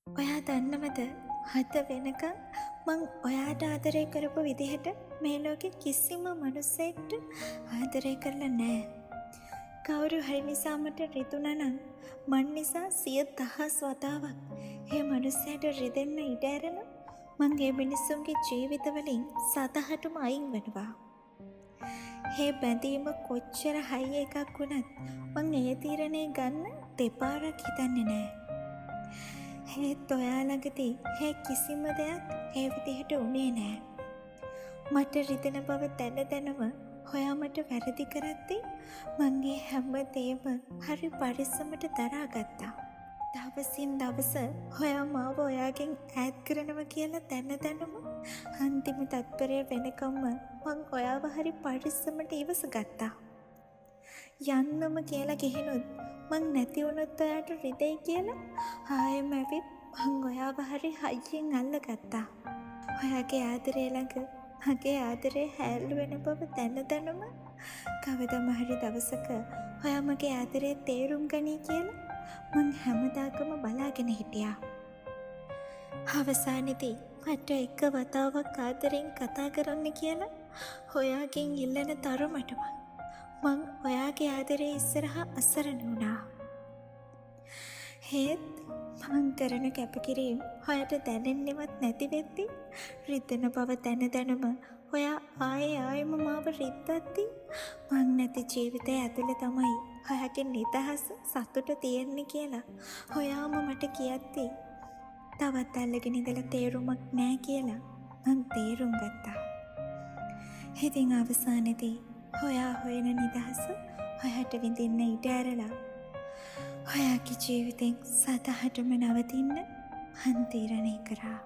ඔයා දන්නවද හද වෙනකම් මං ඔයාට ආදරය කරපු විදිහට මේ ලෝකෙ කිසිම මනුස්සයෙක්ට ආදරය කරලා නෑ. කවුරු හරි නිසා මට රිදුනා නම් මන් නිසා 100,000 වතාවක් ඒ මනුස්සයාට රිදෙන්න ඉඩ ඇරෙන මං ඒ මිනිස්සුන්ගේ ජීවිතවලින් සතහටම අයින් වෙනවා. ඒ බැඳීම කොච්චර හයි එකක් වුණත් මං ඒ තීරණය ගන්න දෙපාරක් හිතන්නේ නෑ. ඒත් ඔයා ළඟදී ඒ කිසිම දෙයක් ඒ විදිහට වුණේ නෑ. මට රිදෙන බව දැනම ඔයා මට වැරදි කරද්දී මං ඒ හැම දේම හරි පරිස්සමට දරාගත්තා. දවසින් දවස ඔයා මාව ඔයාගෙන් ඈත් කරනවා කියලා දැනම අන්තිම තත්පරය වෙනකම්ම මං ඔයාව හරි පරිස්සමට ඉවසගත්තා. යන්නම කියලා ගිහිනුත් මං නැති වුණොත් ඔයාට රිදෙයි කියලා ආයෙම ඇවිත් මං ඔයාව හරි හයියෙන් අල්ලගත්තා. ඔයාගේ ආදරේ ළඟ මගේ ආදරේ හැල්ලු වෙන බව දැනම කවදම හරි දවසක ඔයා මගේ ආදරේ තේරුම් ගනී කියලා මං හැමදාකම බලාගෙන හිටියා. අවසානයේදී මට එක වතාවක් ආදරෙන් කතා කරන්න කියලා ඔයාගෙන් ඉල්ලන තරමටම මං ඔයාගේ ආදරේ ඉස්සරහා අසරණ වුණා. ඒත් මං කරන කැපකිරීම ඔයාට දැනෙන්නෙවත් නැති වෙද්දි රිදෙන බව දැනම ඔයා ආයෙම මාව රිද්දද්දි මං නැති ජීවිතය ඇතුලේ තමයි ඔයාගේ නිදහස සතුට තියෙන්නේ කියලා ඔයාම මට කියද්දි තවත් අල්ලගෙන ඉඳලා තේරුමක් නැහැ කියලා මං තේරුම් ගත්තා. ඉතින් අවසානයේදී ඔයා හොයන නිදහස ඔයාට විඳින්න ඉඩ ඇරලා ඔයාගේ ජීවිතෙන් සතහටම නවතින්න මං තීරණය කරා.